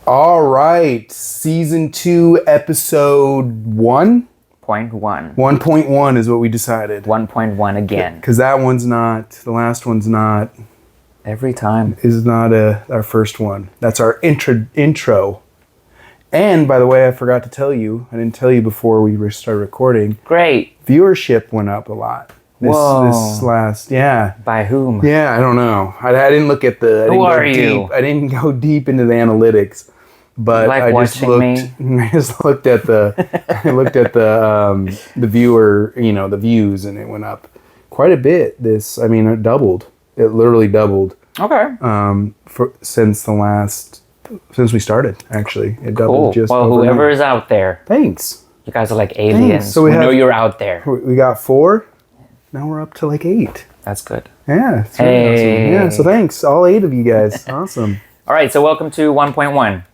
All right, season 2, episode 1? 0.1. 1.1 is what we decided. 1.1 again. Because that one's not, the last one's not, Every time. is not our first one. That's our intro. And by the way, I forgot to tell you, I didn't tell you before we started recording. Great. Viewership went up a lot. This last, yeah. By whom? Yeah, I don't know. I didn't look at the. Who are you? I didn't go deep into the analytics, but I just looked. I just looked at the. I looked at the viewer, the views, and it went up quite a bit. It doubled. It literally doubled. Okay. Since we started, actually, it doubled. Cool. Well, whoever is out there. Thanks. You guys are like aliens. So we know you're out there. We got 4. Now we're up to like 8. That's good. Yeah. It's really awesome. Yeah. So thanks, all 8 of you guys. Awesome. All right. So welcome to 1.1.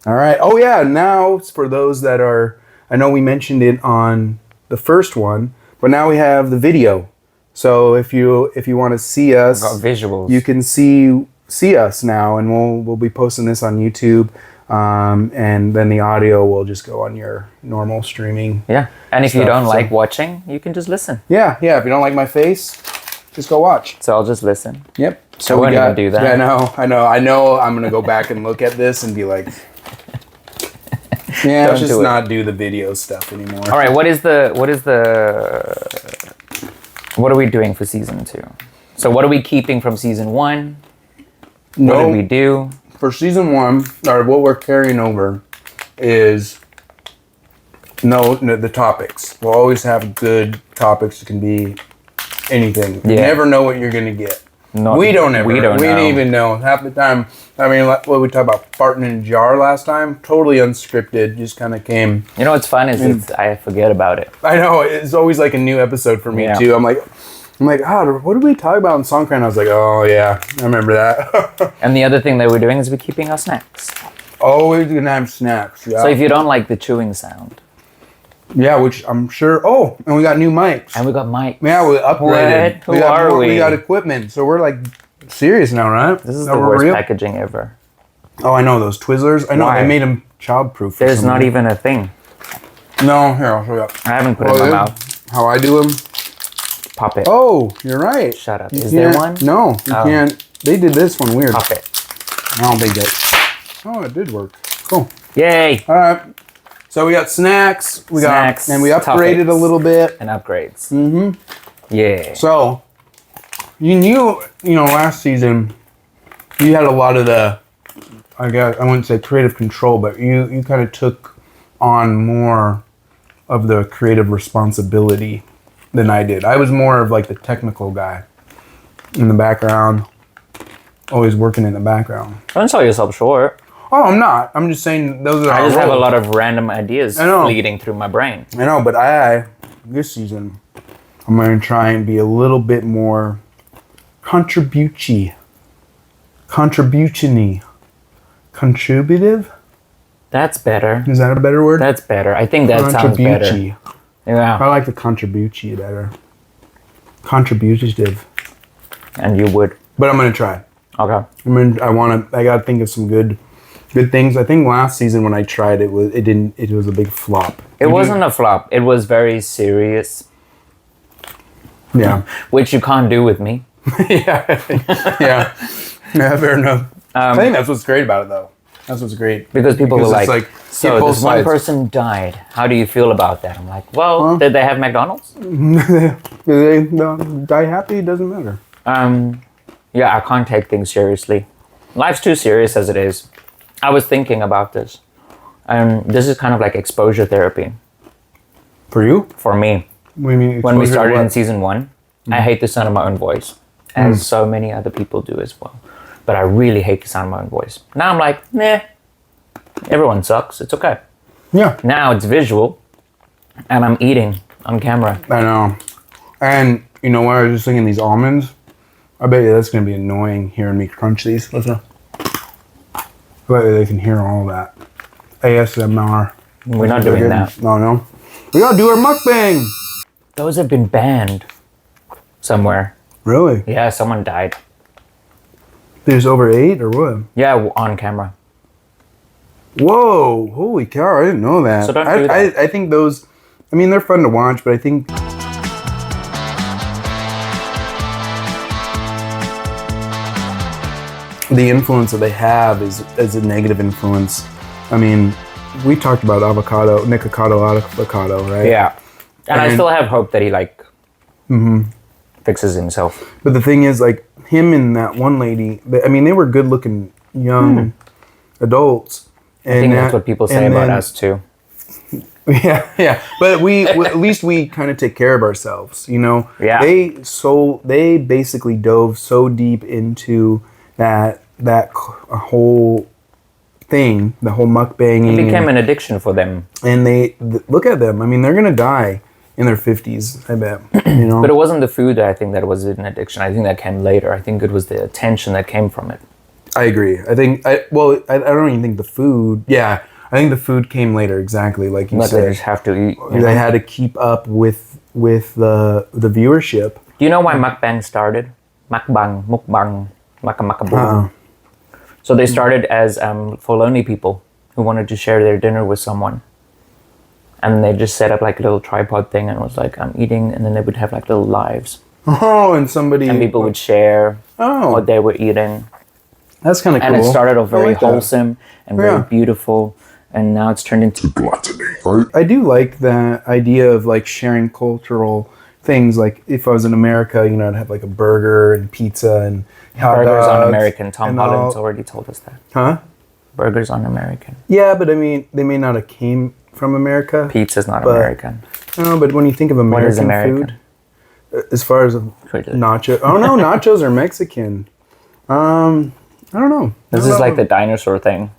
All right. Oh yeah. Now for those that are, I know we mentioned it on the first one, but now we have the video. So if you want to see us, Got visuals. you can see us now, and we'll be posting this on YouTube. And then the audio will just go on your normal streaming. Yeah. And if you stuff, don't like watching, you can just listen. Yeah. If you don't like my face, just go watch. So I'll just listen. Yep. So we won't even do that. Yeah, I know. I'm gonna go back and look at this and be like, yeah, let's just not do the video stuff anymore. All right. What are we doing for season 2? So what are we keeping from season 1? What did we do? For season 1, or what we're carrying over, is the topics. We'll always have good topics. It can be anything. You never know what you're gonna get. We don't even know. Half the time, what we talked about, farting in a jar last time, totally unscripted, just kind of came. You know what's fun is I forget about it. I know, it's always like a new episode for me too. I'm like, what did we talk about in Songkran? I was like, oh yeah, I remember that. And the other thing that we're doing is we're keeping our snacks. Always gonna have snacks, yeah. So if you don't like the chewing sound. Yeah, which I'm sure, and we got new mics. And we got mics. Yeah, we upgraded. Who are we? We got equipment, so we're like serious now, right? This is the worst packaging ever. Oh, I know, those Twizzlers. I know, they made them child-proof. There's not even a thing. No, here, I'll show you. I haven't put it in my mouth. How I do them? Pop it. Oh, you're right. Shut up. Is there one? No, you can't. They did this one weird. Pop it. I don't think that. Oh, it did work. Cool. Yay. All right. So we got snacks. And we upgraded a little bit. And upgrades. Mm-hmm. Yeah. So, you knew, last season, you had a lot of the, I wouldn't say creative control, but you kind of took on more of the creative responsibility than I did. I was more of like the technical guy in the background, always working in the background. Don't sell yourself short. Oh, I'm not. I'm just saying those are I just have a lot of random ideas fleeting through my brain. I know, but this season, I'm going to try and be a little bit more contributive. That's better. Is that a better word? That's better. I think that sounds better. Yeah. I like the contribucci better. Contributive. And you would. But I'm going to try. Okay. I got to think of some good things. I think last season when I tried it was a big flop. It wasn't a flop. It was very serious. Yeah. Which you can't do with me. Yeah, fair enough. I think that's what's great about it though. That's what's great. Because people were like, so this one person died. How do you feel about that? I'm like, well, did they have McDonald's? Did they die happy? It doesn't matter. Yeah, I can't take things seriously. Life's too serious as it is. I was thinking about this. This is kind of like exposure therapy. For you? For me. What do you mean? When we started in season 1, I hate the sound of my own voice. As so many other people do as well. But I really hate the sound of my own voice. Now I'm like, nah. Everyone sucks. It's okay. Yeah. Now it's visual. And I'm eating on camera. I know. And you know what? I was just thinking these almonds. I bet you that's going to be annoying hearing me crunch these. Listen. I bet you they can hear all of that. ASMR. We're not doing that. No. We got to do our mukbang. Those have been banned somewhere. Really? Yeah, someone died. There's over 8 or what? Yeah, on camera. Whoa! Holy cow! I didn't know that. So don't do that. I think those. I mean, they're fun to watch, but I think the influence that they have is a negative influence. I mean, we talked about Nikocado avocado, right? Yeah. And I still have hope that he like fixes himself. But the thing is, like him and that one lady, they were good-looking young adults. I think that's what people say about us too. Yeah. But at least we kind of take care of ourselves, you know. Yeah. They basically dove so deep into that whole thing, the whole mukbanging. It became an addiction for them. And look at them. I mean, they're gonna die in their 50s, I bet. You know. But it wasn't the food that I think that was an addiction. I think that came later. I think it was the attention that came from it. I agree. I don't even think the food. Yeah, I think the food came later. Exactly, like you said. They just have to eat. They had to keep up with the viewership. Do you know why mukbang started? Mukbang, maka. So they started as for lonely people who wanted to share their dinner with someone. And they just set up like a little tripod thing and was like, I'm eating, and then they would have like little lives. Oh, and people would share what they were eating. That's kind of cool. And it started off very wholesome and very beautiful, and now it's turned into gluttony. I do like that idea of like sharing cultural things. Like if I was in America, you know, I'd have like a burger and pizza and hot burgers dogs on American. Tom Holland's already told us that. Huh? Burgers on American. Yeah, but I mean, they may not have came from America. Pizza's not American. No, but when you think of American food, as far as nachos, nachos are Mexican. I don't know. This is like the dinosaur thing.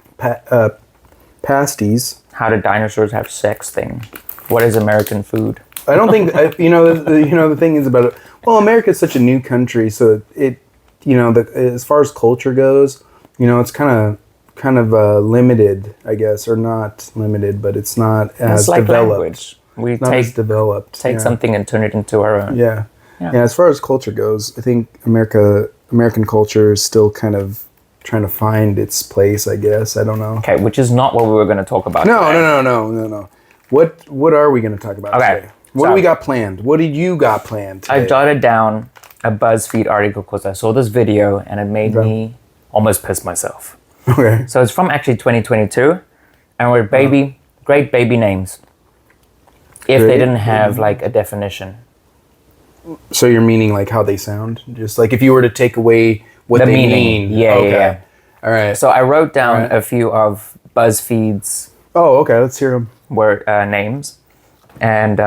Pasties. How did dinosaurs have sex thing? What is American food? I don't think the thing is about it. Well, America is such a new country, so as far as culture goes, you know, it's kind of limited, I guess, or not limited, but it's not as like developed. Language. We take something and turn it into our own. Yeah. As far as culture goes, I think American culture is still kind of trying to find its place, I guess. I don't know. Okay, which is not what we were going to talk about. No. What are we going to talk about today? What do we got planned? What did you got planned today? I jotted down a BuzzFeed article because I saw this video and it made me almost piss myself. Okay. So it's from actually 2022, and we're great baby names. If they didn't have like a definition. So you're meaning like how they sound? Just like if you were to take away what they mean. Yeah. All right. So I wrote down a few of BuzzFeed's let's hear them. Names. And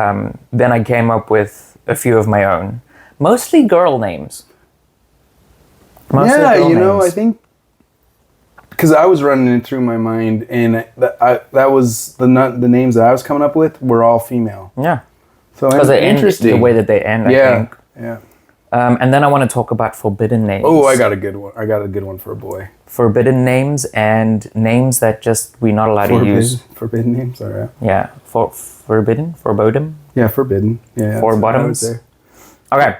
then I came up with a few of my own. Mostly girl names. I think because I was running it through my mind, and that was the names that I was coming up with were all female. Yeah. So interesting the way that they end. I think. Yeah. And then I want to talk about forbidden names. Oh, I got a good one. I got a good one for a boy. Forbidden names and names that just we're not allowed to use. Forbidden names, all right. Yeah. Forbidden. Yeah, forbidden. Yeah. Four bottoms. Okay.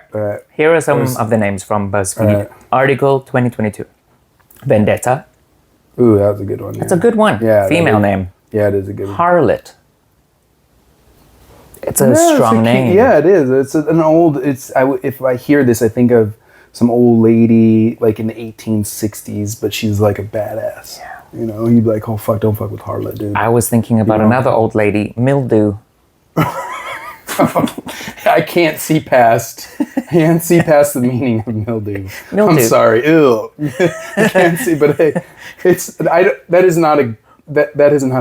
Here are some of the names from BuzzFeed. Article 2022. Vendetta. Ooh, that was a good one. That's a good one. Yeah. Female name. Yeah, it is a good one. Harlot. It's a strong name. Yeah, it is. It's an old. If I hear this, I think of some old lady like in the 1860s, but she's like a badass. Yeah. You know, you'd be like, oh fuck, don't fuck with harlot, dude. I was thinking about another old lady, Mildew. I can't see past the meaning of mildew. I'm sorry. Ew. I can't see, but hey, that is not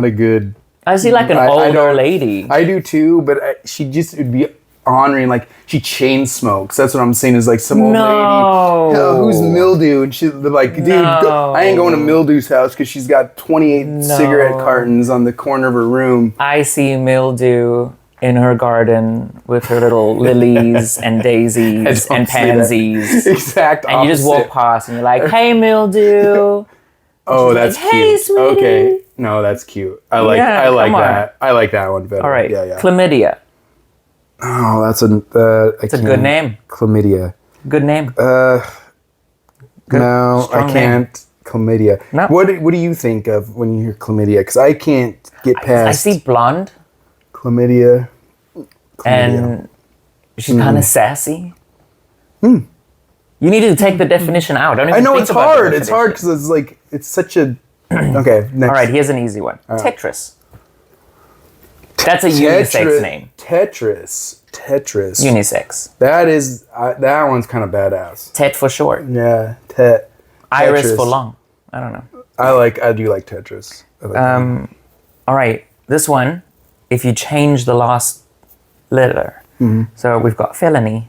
a good. I see like an older lady. I do too, but she just would be honoring, like she chain smokes. That's what I'm saying is like some old lady. Oh, who's Mildew? And she's like, dude, I ain't going to Mildew's house because she's got 28 cigarette cartons on the corner of her room. I see Mildew in her garden with her little lilies and daisies and pansies. Exact opposite. And you just walk past and you're like, hey, Mildew. Oh, that's like, cute. Hey, sweetie. Okay. No, that's cute. I like that. I like that one better. All right. Yeah. Chlamydia. Oh, that's it's a good name. Chlamydia. Good name. No, I can't. chlamydia. No. What do you think of when you hear chlamydia? Because I can't get past. I see blonde, chlamydia. and she's kind of sassy. You need to take the definition out. Don't even I know think it's about the hard. It's hard definition. because it's like it's such a. Okay, next. All right, here's an easy one. Tetris. That's a unisex name. Tetris. Unisex. That is that one's kind of badass. Tet for short. Yeah, Iris Tetris. for long. I don't know. I do like Tetris. I like that. All right, this one. If you change the last letter, so we've got felony.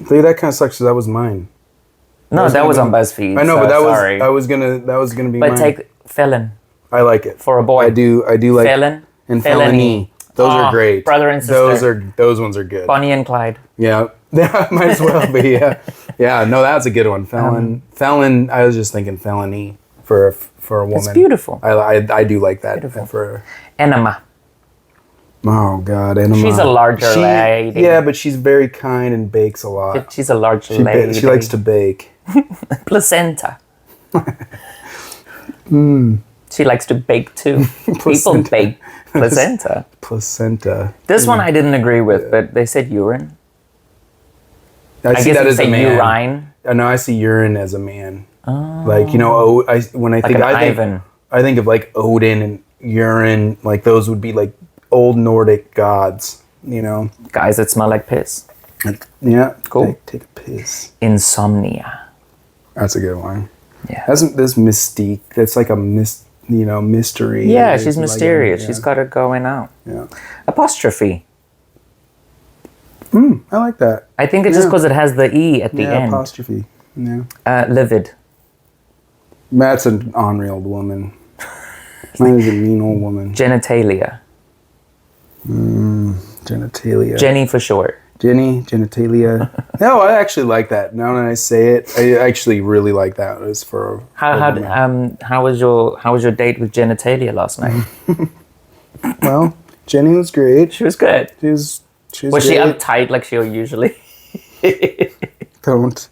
Dude, that kind of sucks. 'Cause that was mine. No, that was on BuzzFeed. I know, so but that sorry. was gonna be But mine. take felon I like it for a boy. I do like Felon and felony. Those Oh, are great. brother and sister. Those ones are good. Bonnie and Clyde. Yeah, might as well be. Yeah. No, that's a good one. Felon. I was just thinking felony for a woman. It's beautiful. I do like that. Beautiful. For Enema. oh god, Enema. She's a larger lady. Yeah, but she's very kind and bakes a lot. She's a large lady. She likes to bake. Placenta. She likes to bake too. People Placenta. bake placenta. Placenta. This one I didn't agree with, but they said urine. I see guess that you'd as say a man. urine. No, I see urine as a man. Oh. Like when I think an Ivan. I think of like Odin and urine. Like those would be like old Nordic gods. You know. Guys that smell like piss. Yeah. Cool. Take a piss. Insomnia. That's a good one. Yeah. That's mystique. That's like a mystery. Yeah, It's she's like mysterious. yeah. She's got it going out. Yeah. Apostrophe. I like that. I think it's just because it has the E at the Yeah, end. apostrophe. Yeah. Livid. That's an unreal woman. Mine is a mean old woman. Genitalia. Genitalia. Jenny for short. Jenny, genitalia. No, I actually like that. Now that I say it, I actually really like that. It's for How was your date with genitalia last night? well, Jenny was great. She was good. She was Was she great. uptight like she'll usually? Don't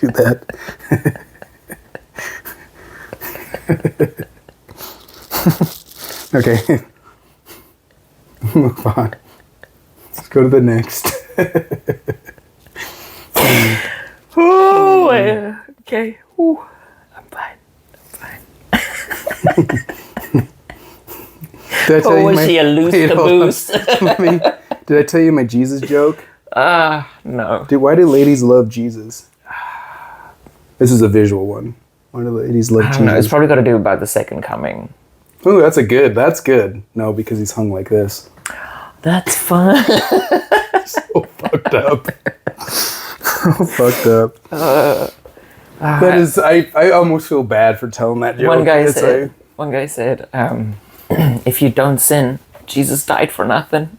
do that. Okay. Move on. Let's go to the next. Oh, okay. Ooh, I'm fine. Did I tell Oh, you was my- she a loose Wait, hold on. caboose? Did I tell you my Jesus joke? No. Dude, why do ladies love Jesus? This is a visual one. Why do ladies love I don't know. It's Jesus? probably got to do about the second coming. Ooh, that's good. No, because he's hung like this. That's fun. So fucked up. So fucked up. That is, I almost feel bad for telling that joke. One guy It's said, if you don't sin, Jesus died for nothing.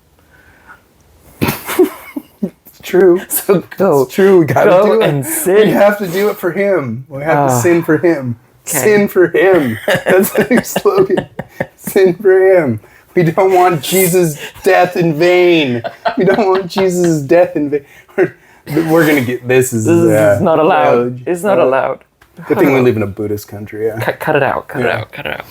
It's true. So go. It's true. We gotta Go do it. and sin. We have to do it for him. We have to sin for him. Okay. Sin for him. That's the new slogan. Sin for him. We don't want Jesus' death in vain. We don't want Jesus' death in vain. We're gonna get this. This is not allowed. It's not allowed. Good thing we live in a Buddhist country. Yeah. Cut it out. Cut it out.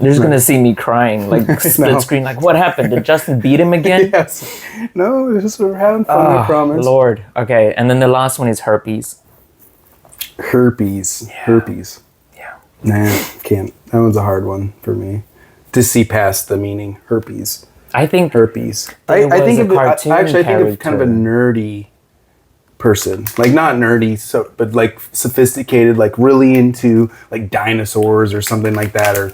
They're just gonna see me crying, like split screen. Like, what happened? Did Justin beat him again? Yes. No, we're having fun. I promise. Lord. Okay, and then the last one is herpes. Herpes. Yeah. Herpes. Yeah. Nah, can't. That one's a hard one for me to see past the meaning. Herpes. I think Herpes. There I was think a of it, cartoon actually I think of kind of a character. nerdy person, like not nerdy, but like sophisticated, like really into like dinosaurs or something like that, or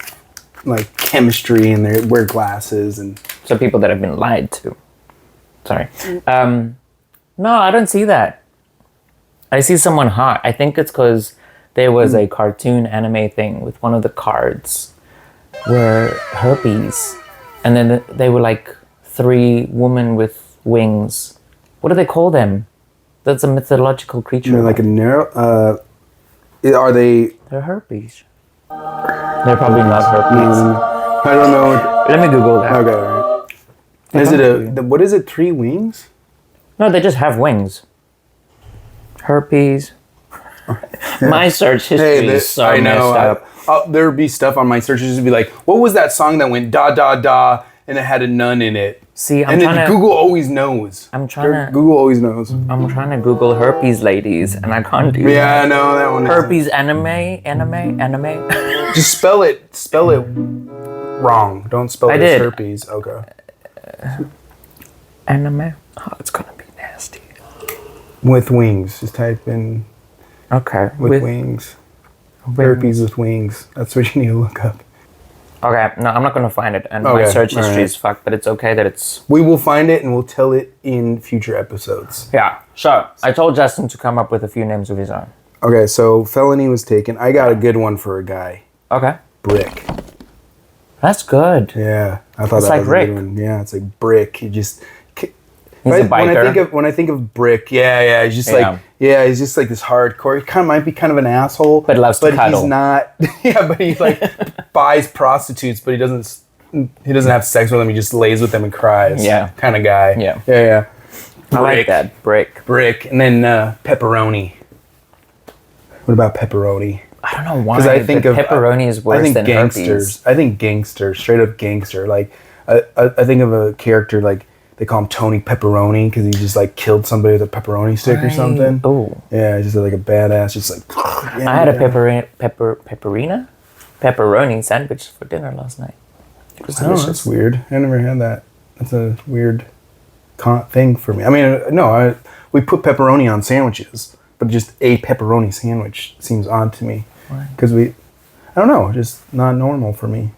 like chemistry, and they wear glasses and. so people that have been lied to. Sorry. No, I don't see that. I see someone hot. I think it's because there was a cartoon anime thing with one of the cards were herpes, and then they were like 3 women with wings. What do they call them? That's a mythological creature. They're like a narrow. Are they? They're herpes. They're probably not herpes. I don't know. Let me Google that. Okay. All right. Is it what is it? 3 wings? No, they just have wings. Herpes. My search history is so messed up. There would be stuff on my search history be like, what was that song that went da da da and it had a nun in it? See, Google always knows. Google always knows. I'm trying to Google herpes ladies, and I can't do Yeah, no, that one. herpes anime. Just spell it wrong. Don't spell it as herpes. Okay. Anime. Oh, it's gonna be nasty. With wings. Just type in. Okay. With wings. Herpes with wings. That's what you need to look up. Okay, no, I'm not gonna find it, and my search history is fucked. But it's okay that it's. We will find it, and we'll tell it in future episodes. Yeah. So I told Justin to come up with a few names of his own. Okay, so felony was taken. I got a good one for a guy. Okay. Brick. That's good. Yeah, I thought It's that like was Rick. a good one. Yeah, it's like Brick. He just. He's a biker. When I think of Brick, he's just he's just like this hardcore. He might be kind of an asshole, But loves to cuddle. He's not. Yeah, but he like buys prostitutes, but he doesn't have sex with them. He just lays with them and cries. Yeah, kind of guy. Yeah. I like that. Brick. And then pepperoni. What about pepperoni? I don't know why. Because I think pepperoni is worse than herpes. I think gangster, straight up gangster. Like I think of a character like. They call him Tony Pepperoni because he just like killed somebody with a pepperoni stick or something. Oh, yeah, he's just like a badass. Just like I had a pepperoni sandwich for dinner last night. It was delicious. That's weird. I never had that. That's a weird thing for me. I mean, no, we put pepperoni on sandwiches, but just a pepperoni sandwich seems odd to me because I don't know, just not normal for me.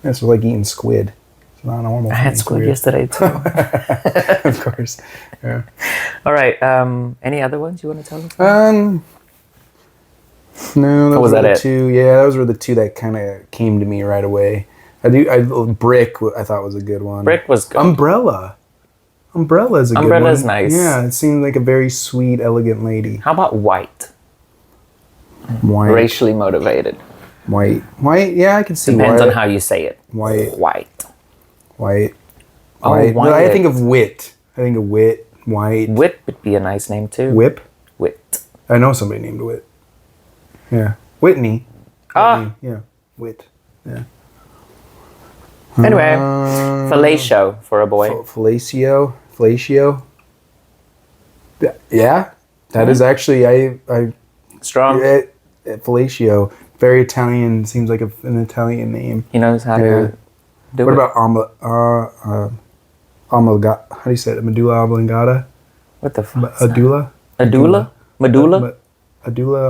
It's like eating squid. Not normal. I had squid yesterday too. Of course. Yeah. All right. Any other ones you want to tell us? No. Those were the two. Yeah, those were the two that kind of came to me right away. Brick. I thought was a good one. Brick was good. Umbrella is a good one. Umbrella's nice. Yeah, it seemed like a very sweet, elegant lady. How about white? White. Racially motivated. White. Yeah, I can see. Depends on how you say it. White. White. Well, I think of wit. White. Wit would be a nice name too. Whip. Wit. I know somebody named Wit. Yeah. Whitney. Yeah. Wit. Yeah. Anyway, fellatio for a boy. Fellatio. Yeah. That is actually I strong. Fellatio. Very Italian. Seems like an Italian name. He knows how to. What about oblongata? How do you say it? Medulla oblongata? What the fuck? Medulla? Medulla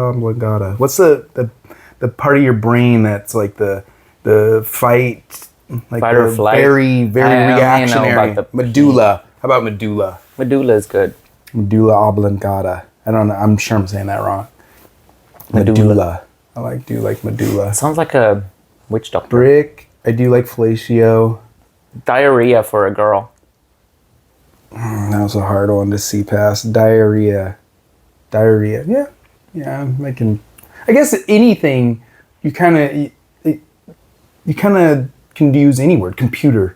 oblongata. What's the part of your brain that's like the fight, like fight or flight? Very reactionary. Medulla. How about medulla? Medulla is good. Medulla oblongata. I don't know. I'm sure I'm saying that wrong. Medulla. I do like medulla. Sounds like a witch doctor. Brick. I do like fellatio. Diarrhea for a girl. That was a hard one to see past. Diarrhea. Yeah. I guess anything you kind of can use any word. Computer.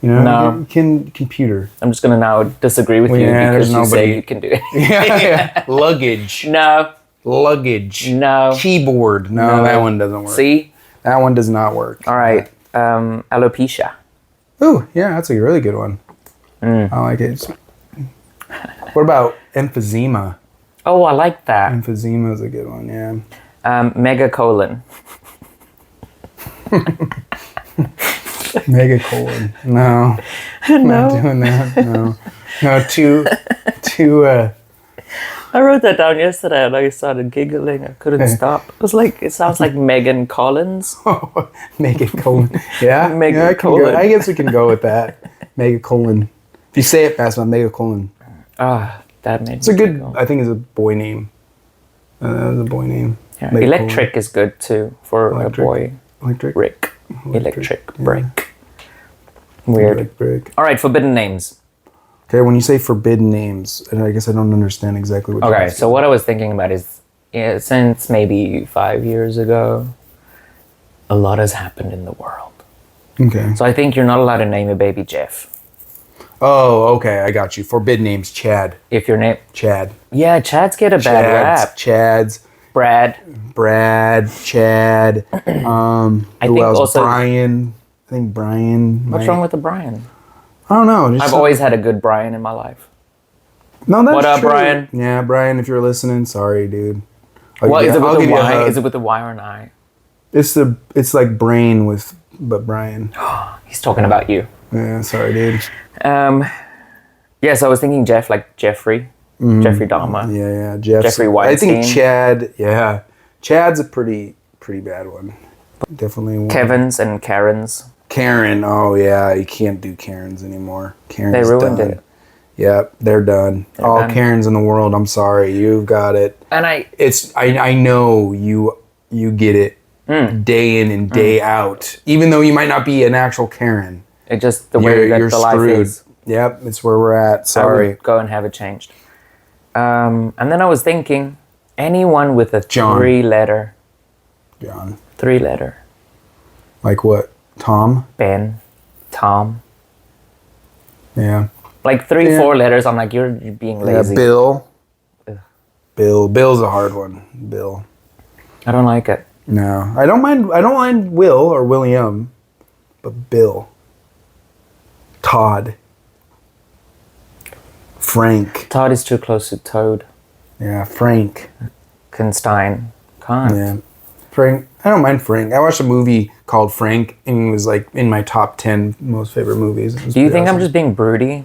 You know. No. You can computer. I'm just gonna now disagree with you because you say you can do it. Yeah. Luggage. No. Luggage. No. Keyboard. No, that one doesn't work. See. That one does not work. All right. Alopecia. Oh, yeah, that's a really good one. I like it. What about emphysema? Oh, I like that. Emphysema is a good one, yeah. Megacolon. Megacolon. No. Not doing that. No, too I wrote that down yesterday and I started giggling. I couldn't stop. It was like, it sounds like Megan Collins. Oh, Megacolon. Yeah, Megacolon. I guess we can go with that. Megacolon. If you say it fast enough, Megacolon. That made It's a good, I think it's a boy name. It's a boy name. Yeah. Electric is good too for a boy. Electric. Rick. Electric. Brick. Weird. Brick. All right, forbidden names. Okay, when you say forbidden names, and I guess I don't understand exactly what. Okay, so what I was thinking about is, since maybe 5 years ago, a lot has happened in the world. Okay. So I think you're not allowed to name a baby Jeff. Oh, okay, I got you. Forbidden names, Chad. If your name... Chad. Yeah, Chads get a bad rap. Chads. Brad, Chad. Who think else? also- Brian. I think Brian. What's wrong with the Brian? I don't know. Just I've always had a good Brian in my life. No, that's What up, true. Brian? Yeah, Brian, if you're listening, sorry, dude. Well, is it I'll with give the you a Y? hug. Is it with the Y or an I? It's like brain but Brian. He's talking about you. Yeah, sorry, dude. Yes, I was thinking Jeff, like Jeffrey. Jeffrey Dahmer. Yeah, Jeffrey I think Weinstein. Chad. Yeah, Chad's a pretty bad one. Definitely one. Kevins and Karens. Karen. Oh yeah, you can't do Karens anymore. Karen's They ruined done. it. Yep, they're done. All done. Karens in the world. I'm sorry, you've got it. And I know you get it day in and day out. Even though you might not be an actual Karen, it just the way that the life screwed. is. Yep, it's where we're at. I Sorry. would go and have it changed. And then I was thinking, anyone with a John. 3-letter. John. 3-letter. Like what? Tom? Ben, Tom. Yeah. Like 3, Yeah. 4 letters. I'm like, you're being lazy. Yeah, Bill. Bill's a hard one. Bill. I don't like it. No, I don't mind Will or William, but Bill. Todd. Frank. Todd is too close to Toad. Yeah, Frank. Kenstein. Can't. Yeah. Frank. I don't mind Frank. I watched a movie called Frank and it was like in my top 10 most favorite movies. It was Do you pretty think I'm awesome. just being broody?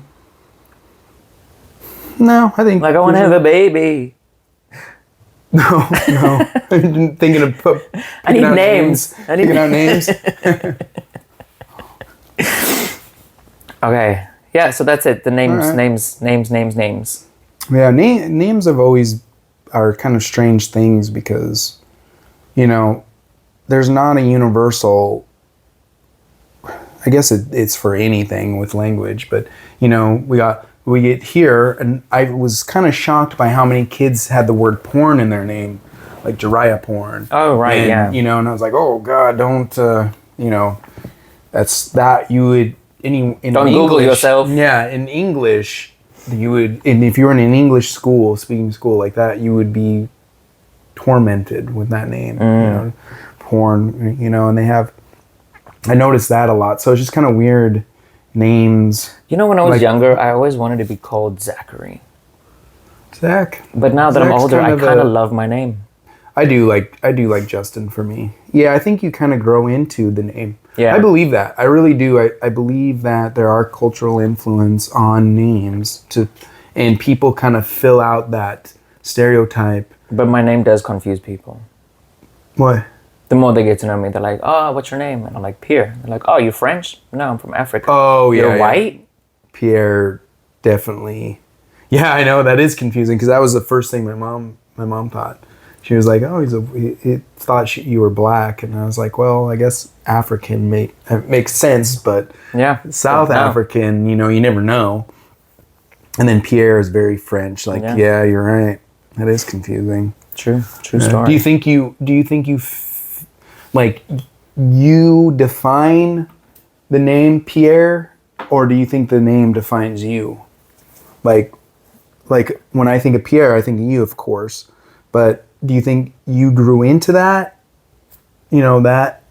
No, I think Like, I want to have a baby. No. I'm thinking of I need names. Picking out names. Okay. Yeah, so that's it. The names, Alright. names. Yeah, names have always are kind of strange things because, there's not a universal. I guess it's for anything with language, but we get here, and I was kind of shocked by how many kids had the word porn in their name, like Jiraiya porn. Oh, right, and, yeah. And I was like, oh God, don't, that's that you would in Don't English, Google yourself. Yeah, in English, you would, and if you were in an English school, speaking school like that, you would be tormented with that name, porn, and they have. I noticed that a lot, so it's just kind of weird names. When I was Like- younger, I always wanted to be called Zachary. Zach. But now that I'm Zach's older, I kind a- of love my name. I do like Justin for me. Yeah, I think you kind of grow into the name. Yeah. I believe that. I really do. I believe that there are cultural influence on names and people kind of fill out that stereotype. But my name does confuse people. What? The more they get to know me, they're like, oh, what's your name? And I'm like, Pierre. They're like, oh, you're French? No, I'm from Africa. Oh, yeah. You're yeah. white? Pierre, definitely. Yeah, I know that is confusing because that was the first thing my mom thought. She was like, "Oh, he thought you were black," and I was like, "Well, I guess African makes sense, but Yeah. South No. African, you never know." And then Pierre is very French. Like, yeah, you're right. That is confusing. True story. Do you think you define the name Pierre, or do you think the name defines you? Like when I think of Pierre, I think of you, of course. But do you think you grew into that, that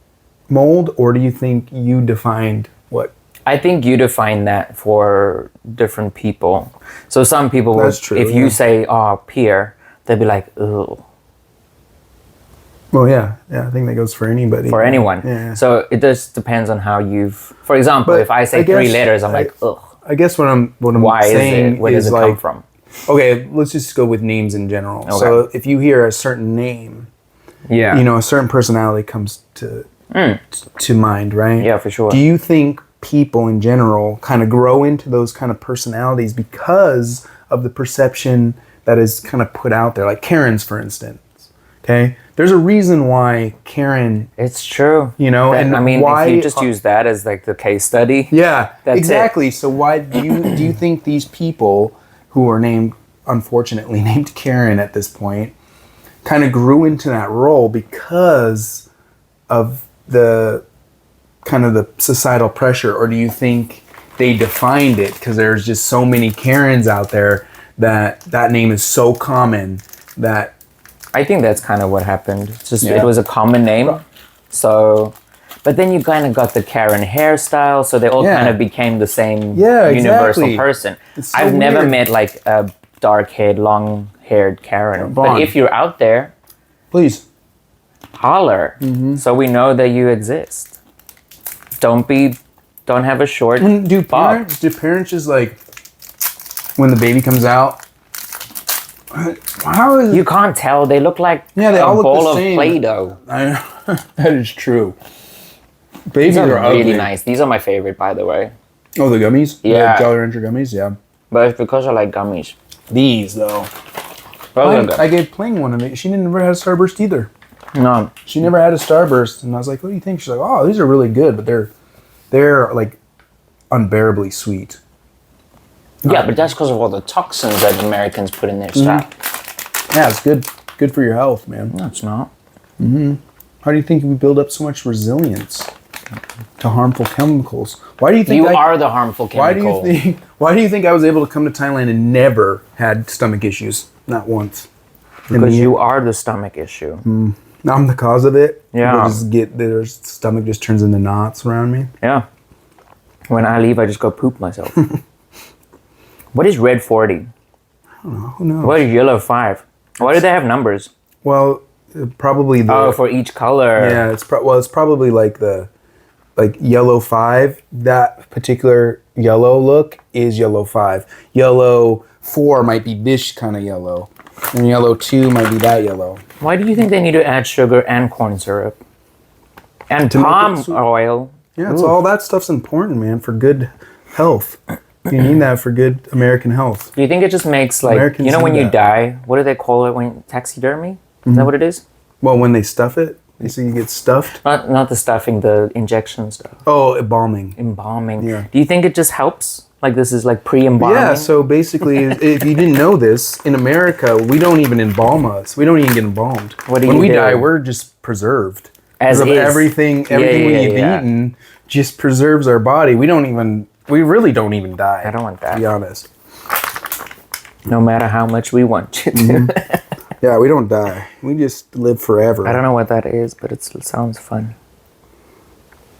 mold, or do you think you defined what? I think you define that for different people. So some people will, That's true, if you say, oh, Pierre, they'll be like, ugh. Well, yeah, I think that goes for anybody. For anyone. Yeah. So it just depends on how for example, But if I say I 3 guess letters, I'm like, ugh. I guess what I'm Why is saying it? Where does it come like, from? okay, let's just go with names in general. Okay. So if you hear a certain name, Yeah. a certain personality comes to mind, right? Yeah, for sure. Do you think people in general kind of grow into those kind of personalities because of the perception that is kind of put out there? Like Karen's, for instance. Okay? There's a reason why Karen, It's true. and I mean, why if you just use that as like the case study. Yeah, That's exactly. So why do you think these people who are unfortunately named Karen at this point, kind of grew into that role because of the kind of the societal pressure, or do you think they defined it because there's just so many Karens out there that name is so common that I think that's kind of what happened. It's just Yeah. it was a common name, so. But then you kind of got the Karen hairstyle, so they all Yeah. kind of became the same Yeah, universal exactly. person. It's so I've never weird. met like a dark-haired, long-haired Karen. Vaughn. But if you're out there, Please. holler, so we know that you exist. Don't have a short Do bob. parents just like when the baby comes out? How is You can't tell. They look like Yeah, they a all look the ball of same. Play-Doh. I know. That is true. Babies These are are really ugly. nice. These are my favorite, by the way. Oh, the gummies? Yeah. The Jolly Rancher gummies, yeah. But it's because I like gummies. These, though. Those are good. I gave Pling one of it. She never had a Starburst either. No, She never had a Starburst. And I was like, what do you think? She's like, oh, these are really good, but they're like unbearably sweet. yeah, but that's because of all the toxins that Americans put in their stuff. Yeah, it's good. Good for your health, man. No, it's not. How do you think we build up so much resilience to harmful chemicals? Why do you think You are the harmful chemical. Why do you think I was able to come to Thailand and never had stomach issues? Not once. Because you are the stomach issue. I'm the cause of it. Yeah. Their stomach just turns into knots around me. Yeah. When I leave, I just go poop myself. What is red 40? Who knows? What is yellow 5? Why do they have numbers? Well, probably the. Oh, for each color. Yeah, it's probably like yellow 5. That particular yellow look is yellow 5. Yellow 4 might be this kind of yellow, and yellow 2 might be that yellow. Why do you think they need to add sugar and corn syrup? And To make it palm sweet. oil? Yeah, it's all that stuff's important, man, for good health. You need that for good American health. Do you think it just makes like, Americans you know when do you that. die, what do they call it when taxidermy? Is that what it is? Well, when they stuff it, they say you get stuffed. Not the stuffing, the injection stuff. Oh, embalming. Embalming. Yeah. Do you think it just helps? Like this is like pre-embalming? Yeah, so basically, if you didn't know this, in America, we don't even embalm us. We don't even get embalmed. What do when you we do? die, we're just preserved. As Because of is. everything Yeah, we've yeah. eaten just preserves our body. We really don't even die. I don't want that. To be honest. No matter how much we want you to. Mm-hmm. Yeah, we don't die. We just live forever. I don't know what that is, but it sounds fun.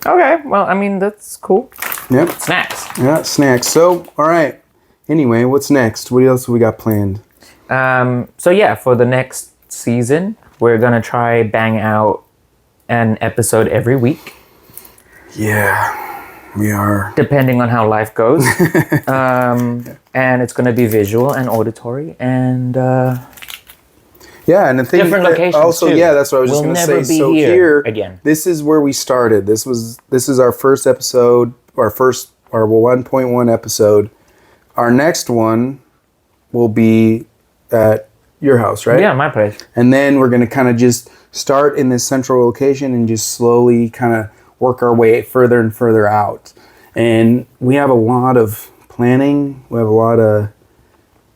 Okay, well, I mean, that's cool. Yep. Snacks. Yeah, snacks. So, all right. Anyway, what's next? What else have we got planned? So yeah, for the next season, we're gonna try bang out an episode every week, Yeah, we are. depending on how life goes. And it's gonna be visual and auditory and Yeah, and the thing Different locations, also, too. yeah, that's what I was just We'll going to never say. be So here again. this is where we started. This is our first episode, our 1.1 episode. Our next one will be at your house, right? yeah, my place. And then we're going to kind of just start in this central location and just slowly kind of work our way further and further out. And we have a lot of planning. We have a lot of,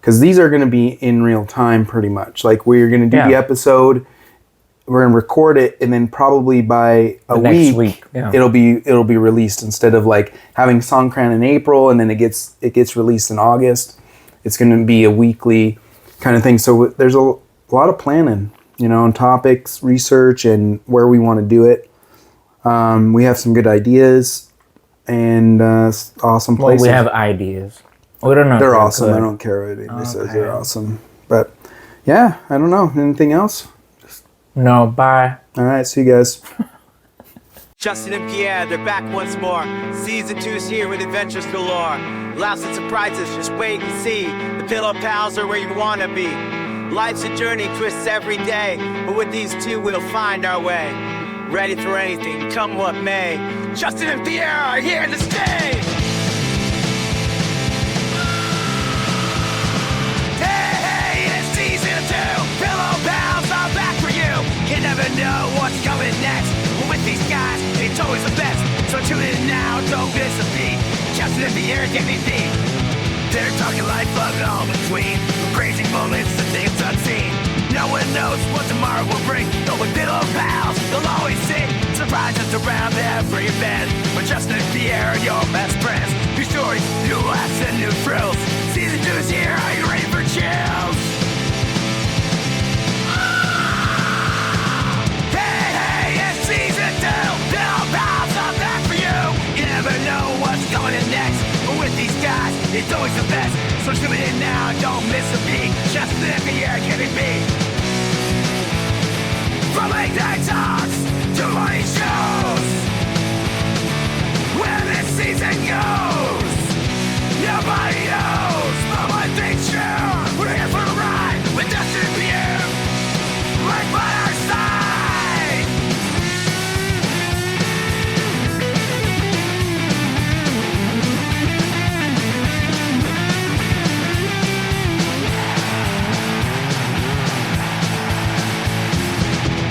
because these are going to be in real time pretty much. Like we're going to do the Yeah. episode, we're going to record it, and then probably by a next week, week, yeah. it'll be released instead of like having Songkran in April and then it gets released in August. It's going to be a weekly kind of thing. So there's a lot of planning, on topics, research, and where we want to do it. We have some good ideas and awesome Well, places. we have ideas. We don't know. if They're we're awesome. good. I don't care what anybody says. Okay. They're awesome. But yeah, I don't know. Anything else? No, bye. All right. See you guys. Justin and Pierre, they're back once more. Season 2's here with adventures galore. Laughs and surprises, just wait and see. The Pillow Pals are where you wanna be. Life's a journey, twists every day, but with these two we'll find our way. Ready for anything, come what may. Justin and Pierre are here to stay. Hey, it's season 2. Pillow Pals are back for you. You never know what's coming next. With these guys, it's always the best. So tune in now, don't miss a beat. Justin and Pierre get me beat. They're talking life, love, and all between. Crazy moments and things unseen. No one knows what tomorrow will bring. But with Pillow Pals, they'll always sing. Surprises around every event. But Justin and Pierre are your best friends. New stories, new laughs, and new thrills. Season 2 is here, are you ready for chills? it's always the best. So tune in now, don't miss a beat. Just let the air can it be. From late night talks to morning shows, where this season goes, nobody knows. But one thing's true, we're here for the ride with Dustin and Pierre right by our side.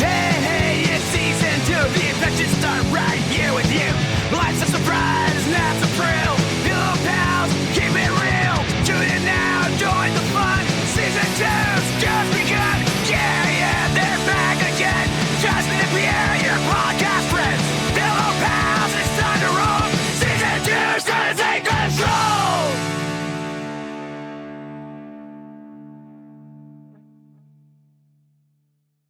Hey, it's season 2. The adventures start right here with you. Life's a surprise, not a thrill. Pillow pals, keep it real. Tune in now, join the fun. Season 2's just begun. Yeah, they're back again. Justin and Pierre, your podcast friends. Pillow pals, it's time to roll. Season 2's gonna take control.